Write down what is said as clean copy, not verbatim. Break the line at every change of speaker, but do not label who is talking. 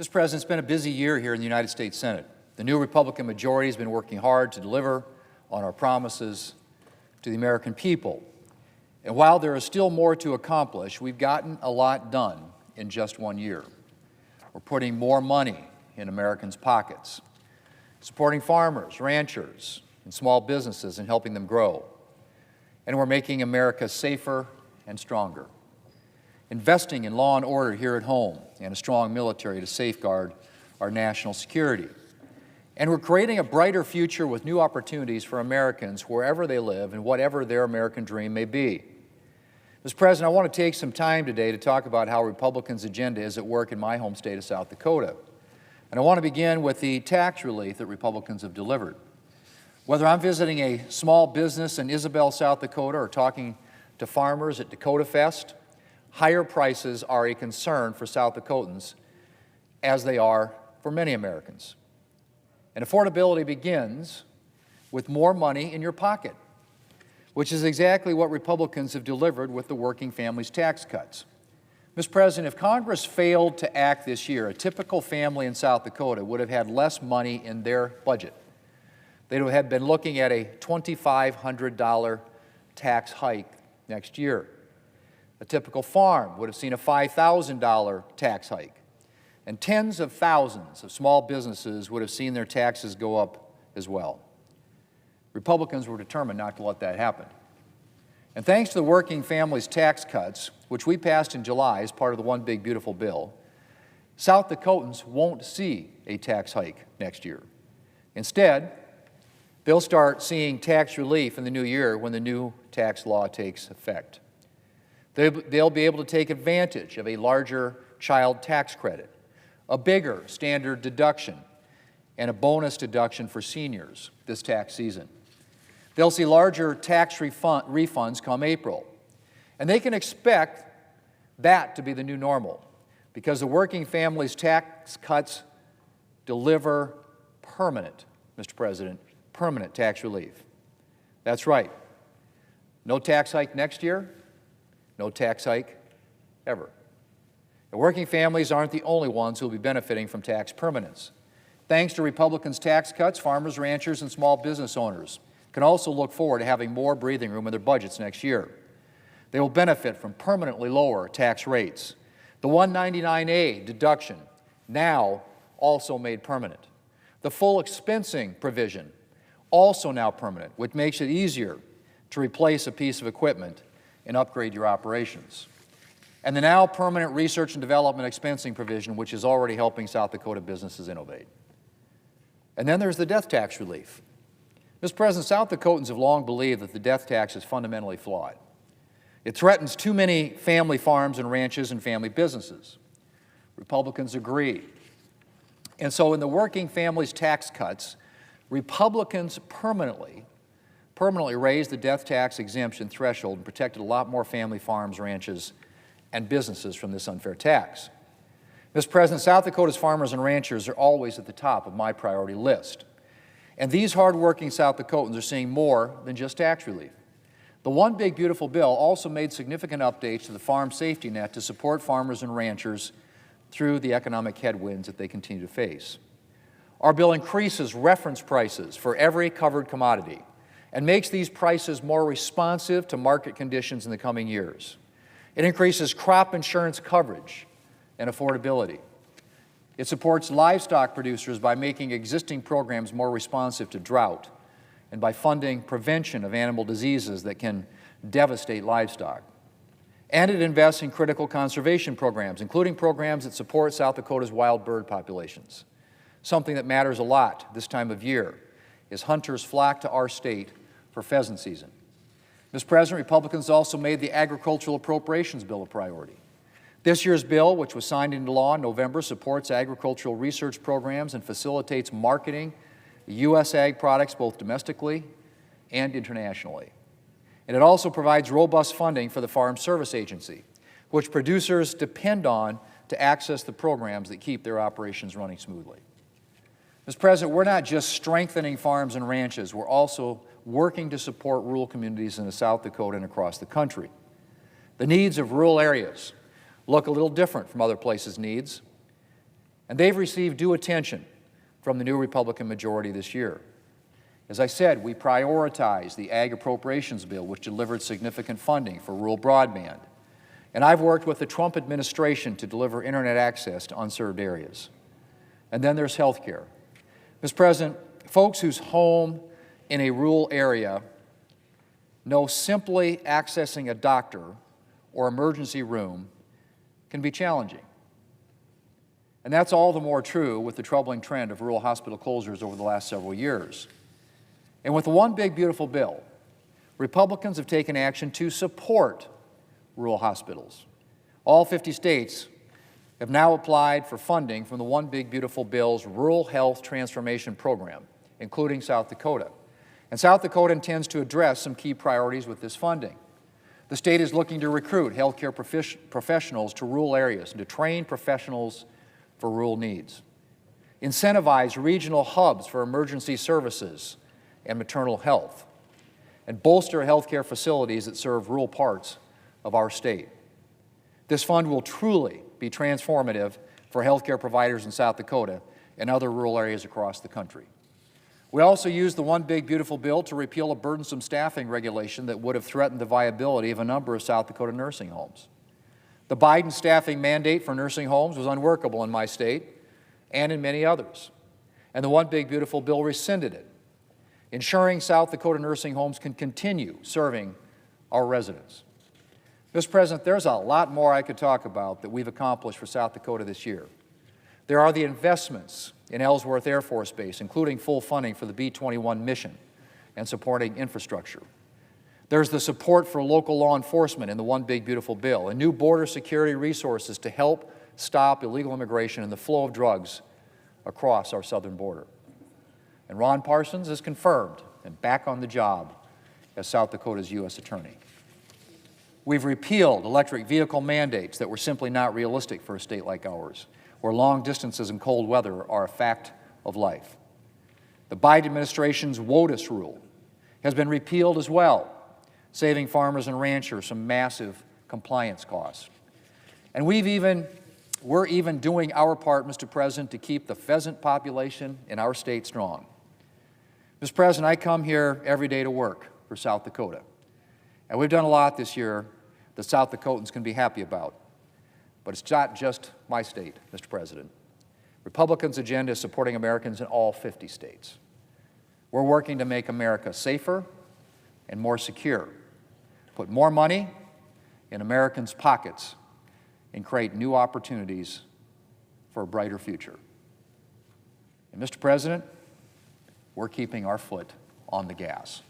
Mr. President, it's been a busy year here in the United States Senate. The new Republican majority has been working hard to deliver on our promises to the American people. And while there is still more to accomplish, we've gotten a lot done in just 1 year. We're putting more money in Americans' pockets, supporting farmers, ranchers, and small businesses and helping them grow. And we're making America safer and stronger, investing in law and order here at home and a strong military to safeguard our national security. And we're creating a brighter future with new opportunities for Americans wherever they live and whatever their American dream may be. Mr. President, I want to take some time today to talk about how Republicans' agenda is at work in my home state of South Dakota. And I want to begin with the tax relief that Republicans have delivered. Whether I'm visiting a small business in Isabel, South Dakota, or talking to farmers at Dakota Fest, higher prices are a concern for South Dakotans, as they are for many Americans. And affordability begins with more money in your pocket, which is exactly what Republicans have delivered with the working families tax cuts. Mr. President, if Congress failed to act this year, a typical family in South Dakota would have had less money in their budget. They would have been looking at a $2,500 tax hike next year. A typical farm would have seen a $5,000 tax hike. And tens of thousands of small businesses would have seen their taxes go up as well. Republicans were determined not to let that happen. And thanks to the working families tax cuts, which we passed in July as part of the One Big Beautiful Bill, South Dakotans won't see a tax hike next year. Instead, they'll start seeing tax relief in the new year when the new tax law takes effect. They'll be able to take advantage of a larger child tax credit, a bigger standard deduction, and a bonus deduction for seniors this tax season. They'll see larger tax refunds come April, and they can expect that to be the new normal because the working families tax cuts deliver permanent, Mr. President, permanent tax relief. That's right. No tax hike next year, no tax hike ever. The working families aren't the only ones who will be benefiting from tax permanence. Thanks to Republicans' tax cuts, farmers, ranchers, and small business owners can also look forward to having more breathing room in their budgets next year. They will benefit from permanently lower tax rates. The 199A deduction, now also made permanent. The full expensing provision, also now permanent, which makes it easier to replace a piece of equipment and upgrade your operations. And the now permanent research and development expensing provision, which is already helping South Dakota businesses innovate. And then there's the death tax relief. Mr. President, South Dakotans have long believed that the death tax is fundamentally flawed. It threatens too many family farms and ranches and family businesses. Republicans agree. And so in the working families tax cuts, Republicans permanently raised the death tax exemption threshold and protected a lot more family farms, ranches, and businesses from this unfair tax. Mr. President, South Dakota's farmers and ranchers are always at the top of my priority list. And these hardworking South Dakotans are seeing more than just tax relief. The One Big Beautiful Bill also made significant updates to the farm safety net to support farmers and ranchers through the economic headwinds that they continue to face. Our bill increases reference prices for every covered commodity and makes these prices more responsive to market conditions in the coming years. It increases crop insurance coverage and affordability. It supports livestock producers by making existing programs more responsive to drought and by funding prevention of animal diseases that can devastate livestock. And it invests in critical conservation programs, including programs that support South Dakota's wild bird populations. Something that matters a lot this time of year is hunters flock to our state for pheasant season. Mr. President, Republicans also made the agricultural appropriations bill a priority. This year's bill, which was signed into law in November, supports agricultural research programs and facilitates marketing U.S. ag products both domestically and internationally. And it also provides robust funding for the Farm Service Agency, which producers depend on to access the programs that keep their operations running smoothly. Mr. President, we're not just strengthening farms and ranches, we're also working to support rural communities in South Dakota and across the country. The needs of rural areas look a little different from other places' needs. And they've received due attention from the new Republican majority this year. As I said, we prioritized the Ag Appropriations Bill, which delivered significant funding for rural broadband. And I've worked with the Trump administration to deliver internet access to unserved areas. And then there's health care. Mr. President, folks whose home in a rural area know simply accessing a doctor or emergency room can be challenging. And that's all the more true with the troubling trend of rural hospital closures over the last several years. And with the One Big Beautiful Bill, Republicans have taken action to support rural hospitals. All 50 states have now applied for funding from the One Big Beautiful Bill's Rural Health Transformation Program, including South Dakota. And South Dakota intends to address some key priorities with this funding. The state is looking to recruit healthcare professionals to rural areas and to train professionals for rural needs, incentivize regional hubs for emergency services and maternal health, and bolster healthcare facilities that serve rural parts of our state. This fund will truly be transformative for healthcare providers in South Dakota and other rural areas across the country. We also used the One Big Beautiful Bill to repeal a burdensome staffing regulation that would have threatened the viability of a number of South Dakota nursing homes. The Biden staffing mandate for nursing homes was unworkable in my state and in many others, and the One Big Beautiful Bill rescinded it, ensuring South Dakota nursing homes can continue serving our residents. Mr. President, there's a lot more I could talk about that we've accomplished for South Dakota this year. There are the investments in Ellsworth Air Force Base, including full funding for the B-21 mission and supporting infrastructure. There's the support for local law enforcement in the One Big Beautiful Bill, and new border security resources to help stop illegal immigration and the flow of drugs across our southern border. And Ron Parsons is confirmed and back on the job as South Dakota's U.S. Attorney. We've repealed electric vehicle mandates that were simply not realistic for a state like ours, where long distances and cold weather are a fact of life. The Biden administration's WOTUS rule has been repealed as well, saving farmers and ranchers some massive compliance costs. And we're even doing our part, Mr. President, to keep the pheasant population in our state strong. Mr. President, I come here every day to work for South Dakota. And we've done a lot this year that South Dakotans can be happy about. But it's not just my state, Mr. President. Republicans' agenda is supporting Americans in all 50 states. We're working to make America safer and more secure, put more money in Americans' pockets, and create new opportunities for a brighter future. And Mr. President, we're keeping our foot on the gas.